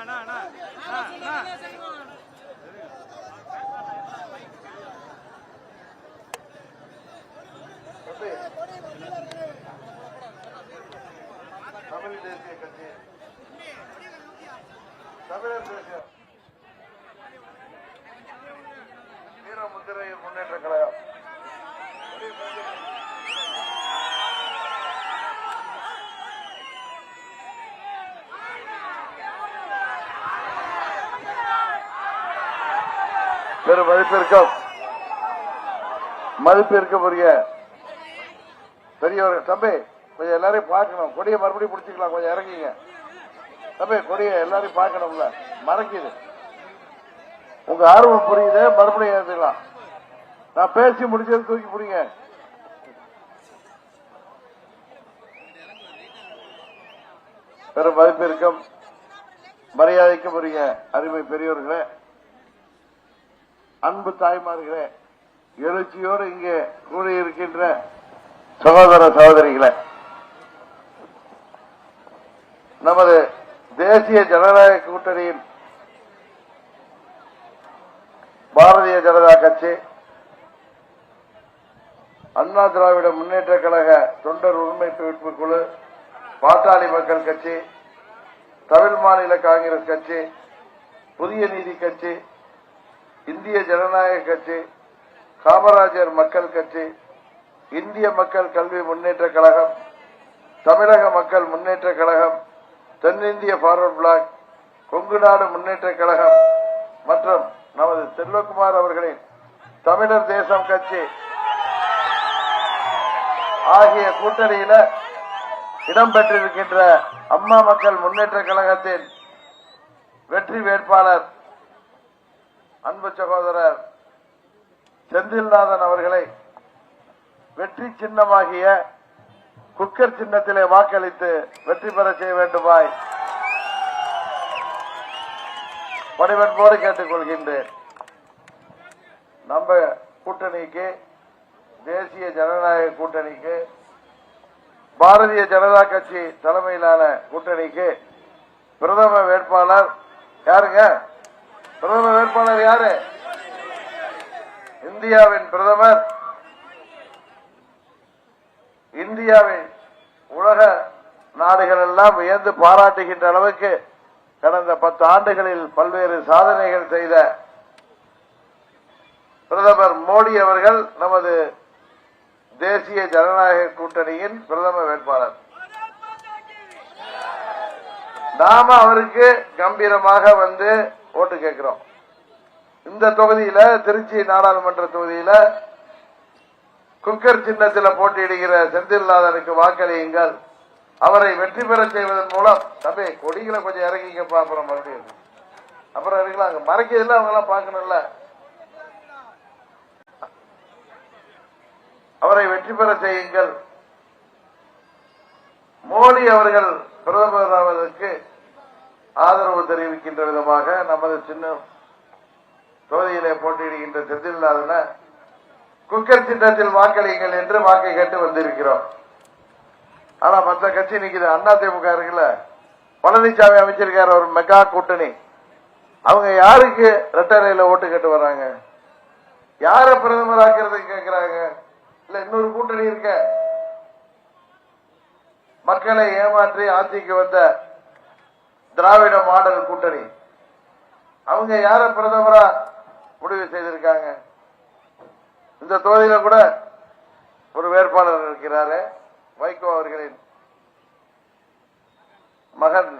தமிழ் தேசிய கட்சி, தமிழர் தேசிய வீரமுத்திரையர் முன்னேற்ற கழகம், பெரும் மதிப்பிற்குரிய பெரியவர். தம்பி கொஞ்சம் எல்லாரையும் பார்க்கணும். கொடியை மறுபடியும் பிடிச்சிக்கலாம், கொஞ்சம் இறங்கிங்க தம்பி. கொடியை எல்லாரையும் பார்க்கணும்ல, மறைக்குது. உங்க ஆர்வம் புரியுது, மறுபடியும் ஏற்றுக்கலாம். நான் பேசி முடிச்சது தூக்கி பிடிங்க. பெரும் மதிப்பிற்கும் மரியாதைக்கும் உரிய அருமை பெரியவர்களே, அன்பு தாய்மார்களே, எழுச்சியோடு இங்கே கூடியிருக்கின்ற சகோதர சகோதரிகளே, நமது தேசிய ஜனநாயக கூட்டணியின் பாரதிய ஜனதா கட்சி, அண்ணா திராவிட முன்னேற்ற கழக தொண்டர் உரிமை மீட்பு குழு, பாட்டாளி மக்கள் கட்சி, தமிழ் மாநில காங்கிரஸ் கட்சி, புதிய நீதி கட்சி, இந்திய ஜனநாயக கட்சி, காமராஜர் மக்கள் கட்சி, இந்திய மக்கள் கல்வி முன்னேற்ற கழகம், தமிழக மக்கள் முன்னேற்ற கழகம், தென்னிந்திய பார்வர்ட் பிளாக், கொங்கு நாடு முன்னேற்ற கழகம் மற்றும் நமது செல்வகுமார் அவர்களின் தமிழர் தேசம் கட்சி ஆகிய கூட்டணியில இடம்பெற்றிருக்கின்ற அம்மா மக்கள் முன்னேற்ற கழகத்தின் வெற்றி வேட்பாளர் அன்பு சகோதரர் செந்தில்நாதன் அவர்களை வெற்றி சின்னமாகிய குக்கர் சின்னத்திலே வாக்களித்து வெற்றி பெற செய்ய வேண்டுமாய் பணிவன்போடு கேட்டுக் கொள்கின்றேன். நம்ம கூட்டணிக்கு, தேசிய ஜனநாயக கூட்டணிக்கு, பாரதிய ஜனதா கட்சி தலைமையிலான கூட்டணிக்கு பிரதம வேட்பாளர் யாருங்க? பிரதம வேட்பாளர் யாரு? இந்தியாவின் பிரதமர், இந்தியாவின் உலக நாடுகள் எல்லாம் வியந்து பாராட்டுகின்ற அளவுக்கு கடந்த 10 ஆண்டுகளில் பல்வேறு சாதனைகள் செய்த பிரதமர் மோடி அவர்கள் நமது தேசிய ஜனநாயக கூட்டணியின் பிரதம வேட்பாளர். நாம அவருக்கு கம்பீரமாக வந்து ஓட்டு கேட்கிறோம். இந்த தொகுதியில, திருச்சி நாடாளுமன்ற தொகுதியில குக்கர் சின்னத்தில் போட்டியிடுகிற செந்தில்நாதனுக்கு வாக்களியுங்கள். அவரை வெற்றி பெற செய்வதன் மூலம், தம்பி கொடிகளை கொஞ்சம் இறங்கிங்கப்பா, அப்புறம் மறுபடியும் அப்புறம் இருக்கலாம். அங்க மறைக்கிறதுல அவங்க எல்லாம் பார்க்கணும்ல. அவரை வெற்றி பெற செய்யுங்கள். மோடி அவர்கள் பிரதமராவதற்கு ஆதரவு தெரிவிக்கின்ற விதமாக நமது சின்ன தொகுதியிலே போட்டியிடுகின்ற செந்தில்நாதன குக்கர் சின்னத்தில் வாக்களியுங்கள் என்று வாக்கை கேட்டு வந்திருக்கிறோம். ஆனா மற்ற கட்சி நிக்குது. அதிமுக இருக்குல்ல, பழனிசாமி அமைச்சிருக்காரு ஒரு மெகா கூட்டணி. அவங்க யாருக்கு ரெட்டரையில ஓட்டு கேட்டு வர்றாங்க? யார பிரதமர் ஆக்கிறதுக்கு கேட்கிறாங்க? இல்ல இன்னொரு கூட்டணி இருக்க, மக்களை ஏமாற்றி ஆட்சிக்கு வந்த திராவிட மாடல் கூட்டணி. அவங்க யார பிரதமரா முடிவு செய்திருக்காங்க? இந்த தொகுதியில கூட ஒரு வேட்பாளர் இருக்கிறாரு, வைகோ அவர்களின் மகன்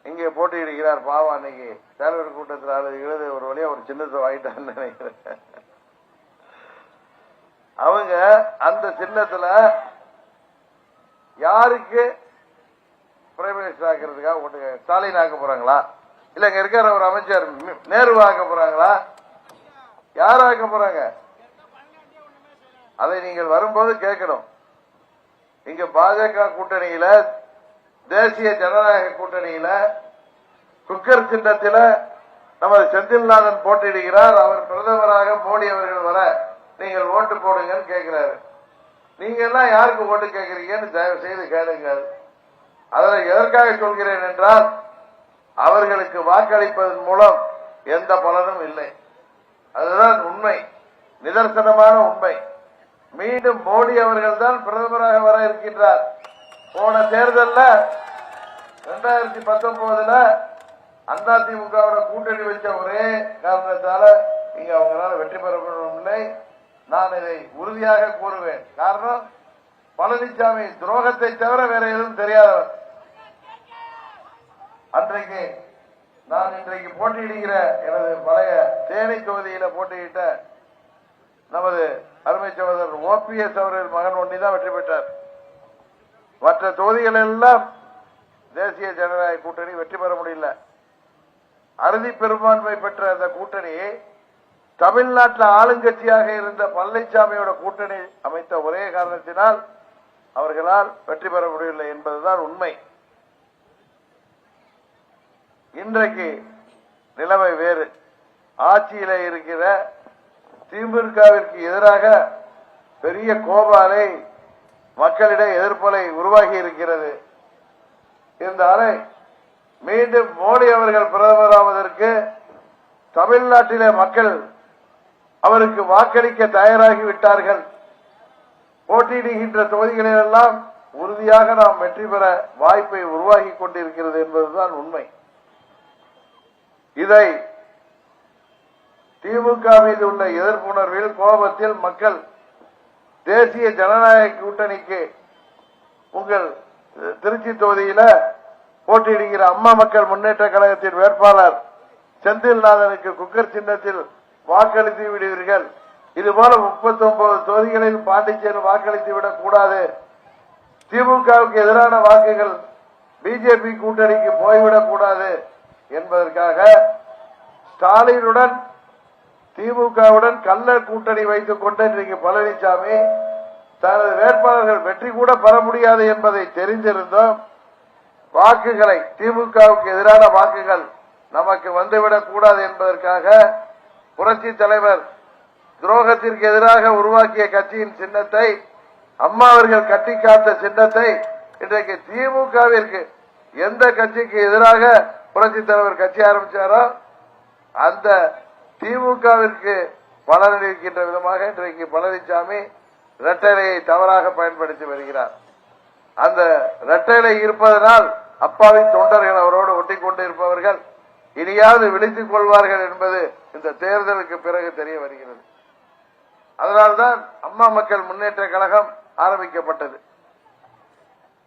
இங்கே போட்டியிடுகிறார். பாவம், அன்னைக்கு தலைவர் கூட்டத்தில் எழுத ஒரு வழியா ஒரு சின்னத்தை வாங்கிட்டான்னு நினைக்கிறேன். அவங்க அந்த சின்னத்துல யாருக்கு பிரைம் மினிஸ்டர் ஆக்கிறதுக்காக ஓட்டு? ஸ்டாலின் ஆக்க போறாங்களா? இல்ல இங்க இருக்கிற ஒரு அமைச்சர் நேரு ஆக்க போறாங்களா? யார் ஆக்க போறாங்க? அதை நீங்கள் வரும்போது கேட்கணும். இங்க பாஜக கூட்டணியில, தேசிய ஜனநாயக கூட்டணியில குக்கர் சின்னத்தில நமது செந்தில்நாதன் போட்டியிடுகிறார். அவர் பிரதமராக மோடி அவர்கள் வர நீங்கள் ஓட்டு போடுங்கன்னு கேட்கிறாரு. நீங்க எல்லாம் யாருக்கு ஓட்டு கேட்கிறீங்கன்னு தயவு செய்து கேளுங்கள். அதில் எதற்காக சொல்கிறேன் என்றால், அவர்களுக்கு வாக்களிப்பதன் மூலம் எந்த பலனும் இல்லை. அதுதான் உண்மை, நிதர்சனமான உண்மை. மீண்டும் மோடி அவர்கள் தான் பிரதமராக வர இருக்கின்றார். போன தேர்தலில் 2019 அதிமுகவோட கூட்டணி வச்ச ஒரே காரணத்தால இங்க அவங்களால வெற்றி பெற முடியவில்லை. நான் இதை உறுதியாக கூறுவேன். காரணம், பழனிசாமி துரோகத்தை தவிர வேற எதுவும் தெரியாதவர். அன்றைக்கு நான் இன்றைக்கு போட்டியிடுகிற எனது பழைய தேனி தொகுதியில போட்டியிட்ட நமது அருமை சகோதரர் OPS அவர்கள் மகன் ஒன்றிதான் வெற்றி பெற்றார். மற்ற தொகுதிகள் எல்லாம் தேசிய ஜனநாயக கூட்டணி வெற்றி பெற முடியல. அறுதி பெரும்பான்மை பெற்ற அந்த கூட்டணி தமிழ்நாட்டில் ஆளுங்கட்சியாக இருந்த பழனிசாமியோட கூட்டணி அமைத்த ஒரே காரணத்தினால் அவர்களால் வெற்றி பெற முடியவில்லை என்பதுதான் உண்மை. இன்றைக்கு நிலைமை வேறு. ஆட்சியில இருக்கிற திமுகவிற்கு எதிராக பெரிய கோபாலை மக்களிடையே எதிர்ப்பலை உருவாகி இருக்கிறது. இந்த அலை மீண்டும் மோடி அவர்கள் பிரதமராவதற்கு தமிழ்நாட்டிலே மக்கள் அவருக்கு வாக்களிக்க தயாராகி விட்டார்கள். போட்டியிடுகின்ற தொகுதிகளிலெல்லாம் உறுதியாக நாம் வெற்றி பெற வாய்ப்பை உருவாகி கொண்டிருக்கிறது என்பதுதான் உண்மை. இதை திமுக மீது உள்ள எதிர்ப்புணர்வில் கோபத்தில் மக்கள் தேசிய ஜனநாயக கூட்டணிக்கு உங்கள் திருச்சி தொகுதியில போட்டியிடுகிற அம்மா மக்கள் முன்னேற்ற கழகத்தின் வேட்பாளர் செந்தில்நாதனுக்கு குக்கர் சின்னத்தில் வாக்களித்து விடுவீர்கள். இதுபோல 39 தொகுதிகளில் பாண்டிச்சேரி வாக்களித்து விடக் கூடாது. திமுகவுக்கு எதிரான வாக்குகள் பிஜேபி கூட்டணிக்கு போய்விடக் கூடாது என்பதற்காக ஸ்டாலினுடன் திமுகவுடன் கள்ள கூட்டணி வைத்துக் கொண்டு இன்றைக்கு பழனிசாமி தனது வேட்பாளர்கள் வெற்றி கூட பெற முடியாது என்பதை தெரிந்திருந்தோம். வாக்குகளை திமுகவுக்கு எதிரான வாக்குகள் நமக்கு வந்துவிடக் கூடாது என்பதற்காக புரட்சி தலைவர் துரோகத்திற்கு எதிராக உருவாக்கிய கட்சியின் சின்னத்தை, அம்மா அவர்கள் கட்டி காத்த சின்னத்தை இன்றைக்கு திமுகவிற்கு எந்த கட்சிக்கு எதிராக புரட்சி தலைவர் கட்சி ஆரம்பிச்சாரோ அந்த திமுகவிற்கு பலனளிக்கின்ற விதமாக இன்றைக்கு பழனிசாமி இரட்டைலையை தவறாக பயன்படுத்தி வருகிறார். அந்த இரட்டைலை இருப்பதனால் அப்பாவின் தொண்டர்கள் அவரோடு ஒட்டிக் கொண்டு இருப்பவர்கள் இனியாவது விழித்துக் கொள்வார்கள் என்பது இந்த தேர்தலுக்கு பிறகு தெரிய வருகிறது. அதனால்தான் அம்மா மக்கள் முன்னேற்ற கழகம் ஆரம்பிக்கப்பட்டது.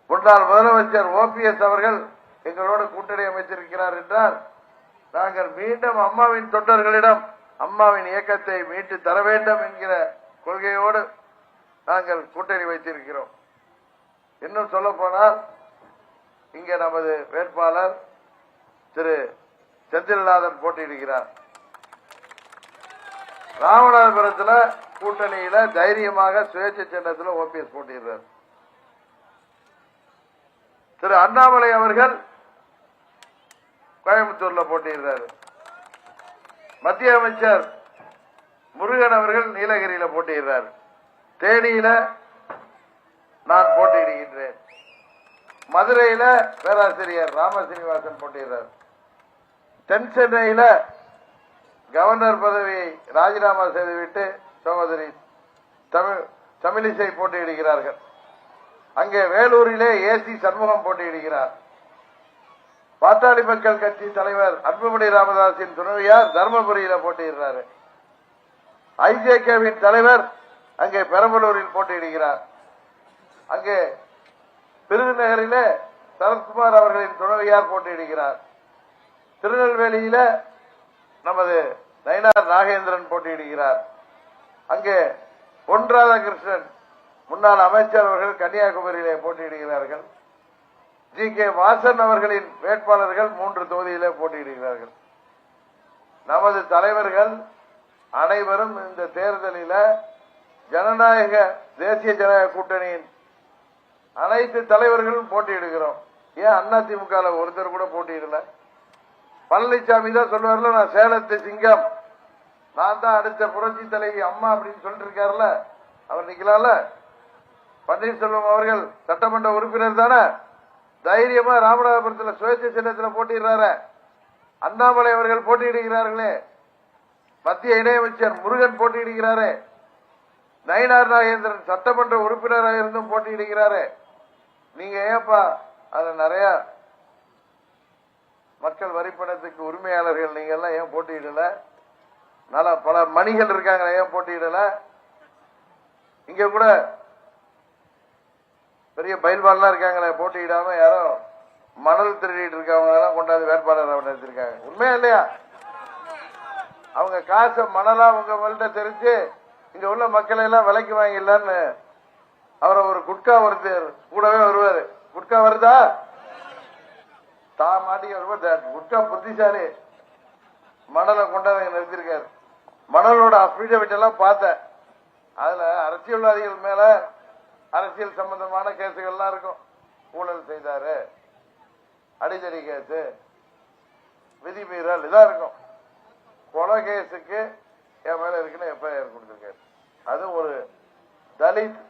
முன்னாள் முதலமைச்சர் OPS அவர்கள் எங்களோடு கூட்டணி அமைச்சிருக்கிறார் என்றால் நாங்கள் மீண்டும் அம்மாவின் தொண்டர்களிடம் அம்மாவின் இயக்கத்தை மீட்டு தர வேண்டும் என்கிற கொள்கையோடு நாங்கள் கூட்டணி வைத்திருக்கிறோம். இன்னும் சொல்ல போனால் இங்க நமது வேட்பாளர் திரு செந்தில்நாதன் போட்டியிடுகிறார். ராமநாதபுரத்தில் கூட்டணியில தைரியமாக சுயேட்சை சின்னத்தில் OPS போட்டியிடுறார். திரு அண்ணாமலை அவர்கள் கோயம்புத்தூர்ல போட்டியிடுறாரு. மத்திய அமைச்சர் முருகன் அவர்கள் நீலகிரியில போட்டியிடுறார். தேனியில நான் போட்டியிடுகின்றேன். மதுரையில பேராசிரியர் ராமசீனிவாசன் போட்டியிடுறார். தென் சென்னையில கவர்னர் பதவியை ராஜினாமா செய்துவிட்டு சகோதரி தமிழிசை போட்டியிடுகிறார்கள். அங்கே வேலூரிலே AC சண்முகம் போட்டியிடுகிறார். பாட்டாளி மக்கள் கட்சி தலைவர் அன்புமணி ராமதாஸின் துணைவியார் தர்மபுரியில போட்டியிடுறாரு. IJKவின் தலைவர் அங்கே பெரம்பலூரில் போட்டியிடுகிறார். அங்கே விருதுநகரிலே சரத்குமார் அவர்களின் துணைவியார் போட்டியிடுகிறார். திருநெல்வேலியில நமது நயினார் நாகேந்திரன் போட்டியிடுகிறார். அங்கே பொன் ராதாகிருஷ்ணன் முன்னாள் அமைச்சர் அவர்கள் கன்னியாகுமரியிலே போட்டியிடுகிறார்கள். GK வாசன் அவர்களின் வேட்பாளர்கள் 3 தொகுதியிலே போட்டியிடுகிறார்கள். நமது தலைவர்கள் அனைவரும் இந்த தேர்தலில் ஜனநாயக தேசிய ஜனநாயக கூட்டணியின் அனைத்து தலைவர்களும் போட்டியிடுகிறோம். ஏன் அதிமுக ஒருத்தர் கூட போட்டியிடல? பழனிசாமி தான் சொல்லுவார்ல, நான் சேலத்து சிங்கம், நான் தான் அடுத்த புரட்சி தலைவி அம்மா அப்படின்னு சொல்லிட்டு இருக்காருல்ல, அவர் நிக்கலாம்ல. பன்னீர்செல்வம் அவர்கள் சட்டமன்ற உறுப்பினர் தானே, தைரியமா ராமநாதபுரத்தில் சுயேட்சை சின்னத்தில் போட்டிடுறாரு. அண்ணாமலை அவர்கள் போட்டியிடுகிறார்களே, மத்திய இணையமைச்சர் முருகன் போட்டியிடுகிறாரே, நயினார் நாகேந்திரன் சட்டமன்ற உறுப்பினராக இருந்தும் போட்டியிடுகிறாரே. நீங்க ஏப்பா அதுல நிறைய மக்கள் வரிப்பணத்துக்கு உரிமையாளர்கள் நீங்க எல்லாம் ஏன் போட்டியிடல? பல மணிகள் இருக்காங்க, ஏன் போட்டியிடல? இங்க கூட பெரிய பயில்வான்லாம் இருக்காங்களே, போட்டியிடாம யாரோ மணல் திருடிட்டு இருக்கவங்க எல்லாம் கொண்டாந்து வேட்பாளர் நிறுத்திருக்காங்க. உண்மையா இல்லையா? அவங்க காசை மணலா உங்கள்கிட்ட தெரிஞ்சு இங்க உள்ள மக்களை எல்லாம் விலைக்கு வாங்கிடலான்னு அவரை ஒரு குட்கா ஒருத்தர் கூடவே வருவாரு. குட்கா வருதா? மாட்டிக்க வருவார். குட்கா புத்திசாலி மணலை கொண்டாந்து நிறுத்திருக்காரு. மணலோட அபிடவிட் எல்லாம் பார்த்தேன். அதுல அரசியல்வாதிகள் மேல அரசியல் சம்பந்தமான கேசுகள்லாம் இருக்கும். ஊழல் செய்தாரு, அடிதடி கேஸ், விதிமீறல் இதான் இருக்கும். கொலை கேஸுக்கு என் மேல இருக்குன்னு எஃப்ஐஆர் கொடுத்திருக்காரு. அது ஒரு தலித்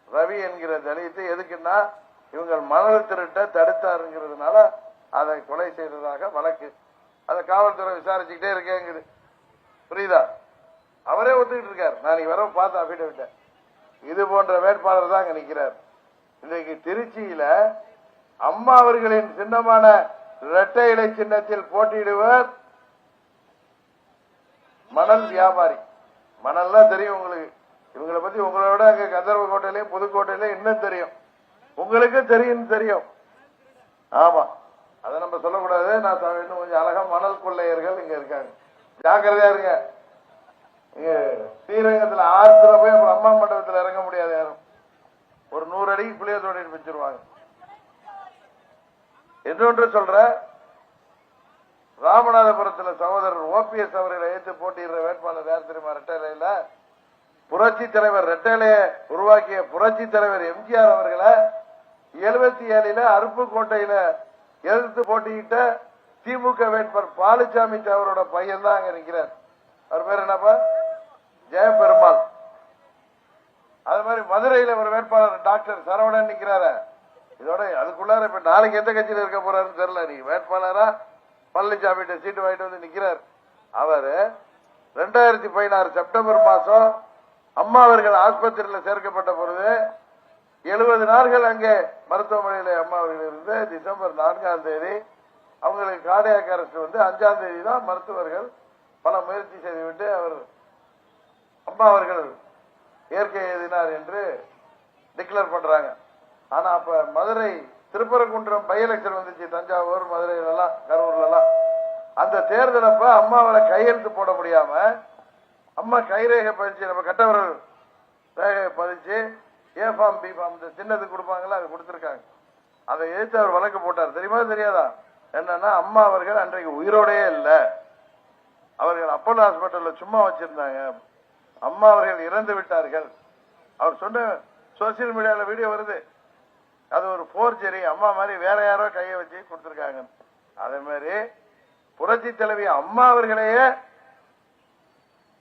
ரவி என்கிற தலித்து எதுக்குன்னா இவங்க மணல் திருட்ட தடுத்தாருங்கிறதுனால அதை கொலை செய்ததாக வழக்கு. அதை காவல்துறை விசாரிச்சுக்கிட்டே இருக்கேங்குது. புரியுதா? அவரே ஒத்துக்கிட்டு இருக்காரு. நான் வர பார்த்த அபிடவிட்ட இது போன்ற வேட்பாளர் தான் அங்க நிக்கிறார். இன்றைக்கு திருச்சியில அம்மா அவர்களின் சின்னமான இரட்டை இலை சின்னத்தில் போட்டியிடுவர் மணல் வியாபாரி. மணல்லாம் தெரியும் உங்களுக்கு. இவங்களை பத்தி உங்களோட அங்க கந்தர்வக்கோட்டையிலையும் புதுக்கோட்டையிலையும் இன்னும் தெரியும். உங்களுக்கு தெரியும். ஆமா, அதை நம்ம சொல்லக்கூடாது. நான் இன்னும் கொஞ்சம் அழகா மணல் கொள்ளையர்கள் இங்க இருக்காங்க. ஜாக்கிரதையா இருங்க. இங்க ஸ்ரீரங்கத்துல ஆத்துல போய் அப்புறம் அம்மா மண்டபத்தில் இறங்க முடியாது. யாரும் ஒரு 100 அடிக்கு புளிய தோண்டிட்டு வச்சிருவாங்க. இன்னொன்று சொல்ற, ராமநாதபுரத்தில் சகோதரர் OPS அவர்களை ஏற்று போட்டியிடுற வேட்பாளர் யார் தெரியுமா? ரெட்டையில புரட்சி தலைவர் ரெட்டையிலையை உருவாக்கிய புரட்சி தலைவர் எம்ஜிஆர் அவர்களை 77 அருப்புக்கோட்டையில எதிர்த்து போட்டியிட்ட திமுக வேட்பாளர் பாலுசாமி அவரோட பையன் தான் அங்க நிற்கிறார். அவர் பேர் என்னப்பா? ஜெயபெருமாள். அது மாதிரி மதுரையில ஒரு வேட்பாளர் டாக்டர் சரவணன் நிக்கிறாரு. இதோட அதுக்குள்ளார இப்ப நாளைக்கு எந்த கட்சியில இருக்க போறாருன்னு தெரியல. நீ வேட்பாளரா பழனிசாமி சீட்டு வாங்கிட்டு வந்து நிக்கிறார். அவர் 2016 செப்டம்பர் மாசம் அம்மா அவர்கள் ஆஸ்பத்திரியில் சேர்க்கப்பட்ட பொழுது 70 நாட்கள் அங்கே மருத்துவமனையில் அம்மா அவர்கள் இருந்து டிசம்பர் 4ஆம் தேதி அவங்களுக்கு கார்டியாக் அரெஸ்ட் வந்து 5ஆம் தேதி தான் மருத்துவர்கள் பல முயற்சி செய்துவிட்டு அவர் அம்மா அவர்கள் இயற்கை எழுதினார் என்று டிக்ளேர் பண்றாங்க. ஆனா அப்ப மதுரை திருப்பரங்குன்றம் பை எலெக்ஷன் வந்துச்சு. தஞ்சாவூர், மதுரையில எல்லாம், கரூர்ல எல்லாம். அந்த தேர்தல் அப்ப அம்மாவை கையெழுத்து போட முடியாம அம்மா கைரேகை பதிச்சு, நம்ம கட்டவர்கள் ரேகை பதிச்சு A-ஃபார்ம் B-ஃபார்ம் இந்த சின்னத்துக்கு கொடுப்பாங்களா, அது கொடுத்திருக்காங்க. அதை எதிர்த்து அவர் வழக்கு போட்டார். தெரியுமா தெரியாதா? என்னன்னா அம்மா அவர்கள் அன்றைக்கு உயிரோடையே இல்லை. அவர்கள் அப்போலோ ஹாஸ்பிட்டல்ல சும்மா வச்சிருந்தாங்க. அம்மா அவர்கள் இறந்து விட்டார்கள். அவர் சொன்ன சோசியல் மீடியால வீடியோ வருது. அது ஒரு போர்ஜரி. அம்மா மாதிரி வேற யாரோ கையை வச்சு கொடுத்திருக்காங்க. அதே மாதிரி புரட்சி தலைவி அம்மா அவர்களையே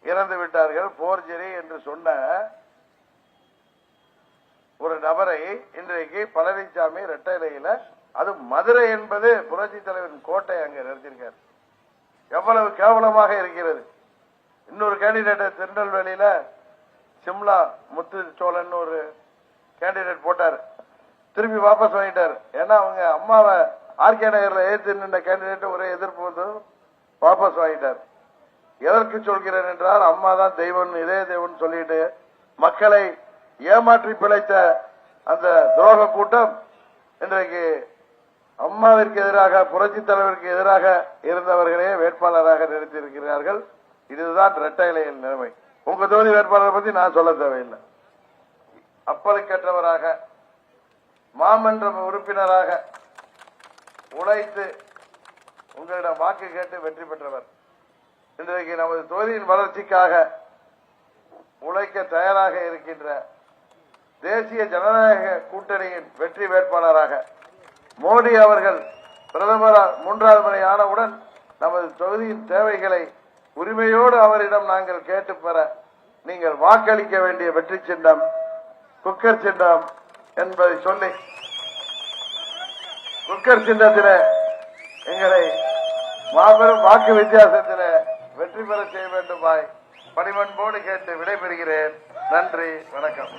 இறந்து விட்டார்கள் போர்ஜரி என்று சொன்ன ஒரு நபரை இன்றைக்கு பழனிசாமி ரெட்டையிலையில, அது மதுரை என்பது புரட்சி தலைவரின் கோட்டை, அங்க நிறுத்திருக்கார். எவ்வளவு கேவலமாக இருக்கிறது. இன்னொரு கேண்டிடேட் திருநெல்வேலியில சிம்லா முத்து சோழன் ஒரு கேண்டிடேட் போட்டார். திருப்பி வாபஸ் வாங்கிட்டார். ஏன்னா அவங்க அம்மாவை ஆர்கே நகர்ல ஏற்று நின்ற கேண்டிடேட் ஒரே எதிர்ப்பு வந்து வாபஸ் வாங்கிட்டார். எதற்கு சொல்கிறேன் என்றால், அம்மா தான் தெய்வம், இதே தெய்வம் சொல்லிட்டு மக்களை ஏமாற்றி பிழைத்த அந்த துரோக கூட்டம் இன்றைக்கு அம்மாவிற்கு எதிராக, புரட்சி தலைவருக்கு எதிராக இருந்தவர்களே வேட்பாளராக நிறுத்தியிருக்கிறார்கள். இதுதான் இரட்டை இலையின் நிலைமை. உங்க தொகுதி வேட்பாளரை பத்தி நான் சொல்ல தேவையில்லை. அப்பலுக்கற்றவராக, மாமன்ற உறுப்பினராக உழைத்து உங்களிடம் வாக்கு கேட்டு வெற்றி பெற்றவர். இன்றைக்கு நமது தொகுதியின் வளர்ச்சிக்காக உழைக்க தயாராக இருக்கின்ற தேசிய ஜனநாயக கூட்டணியின் வெற்றி வேட்பாளராக மோடி அவர்கள் பிரதமர் 3வது முறை ஆனவுடன் நமது தொகுதியின் தேவைகளை உரிமையோடு அவரிடம் நாங்கள் கேட்டு பெற நீங்கள் வாக்களிக்க வேண்டிய வெற்றி சின்னம் குக்கர் சின்னம் என்பதை சொல்லி, குக்கர் சின்னத்திலே எங்களை மாபெரும் வாக்கு வித்தியாசத்தில் வெற்றி பெற செய்ய வேண்டுமாய் பணிவன்போடு கேட்டு விடைபெறுகிறேன். நன்றி, வணக்கம்.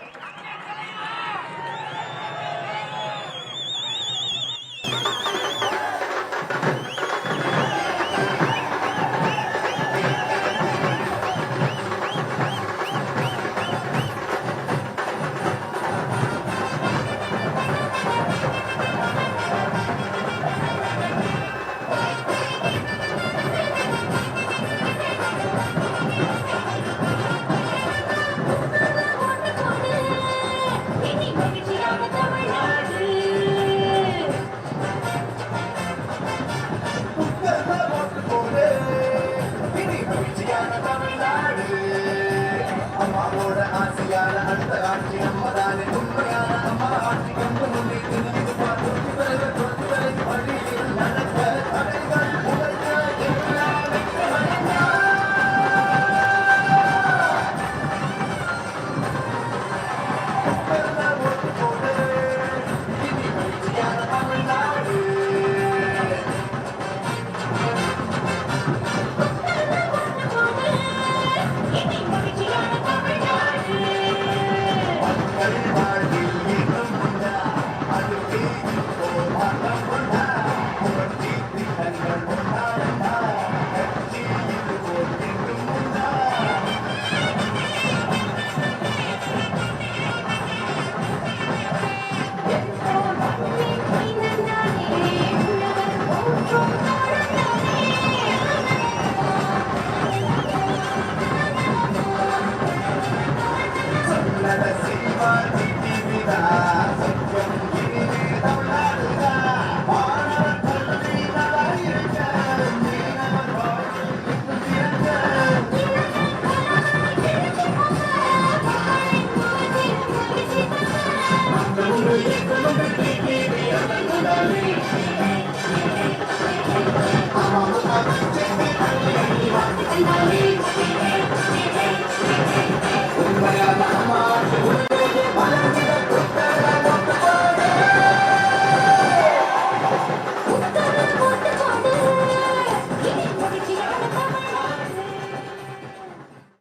I'm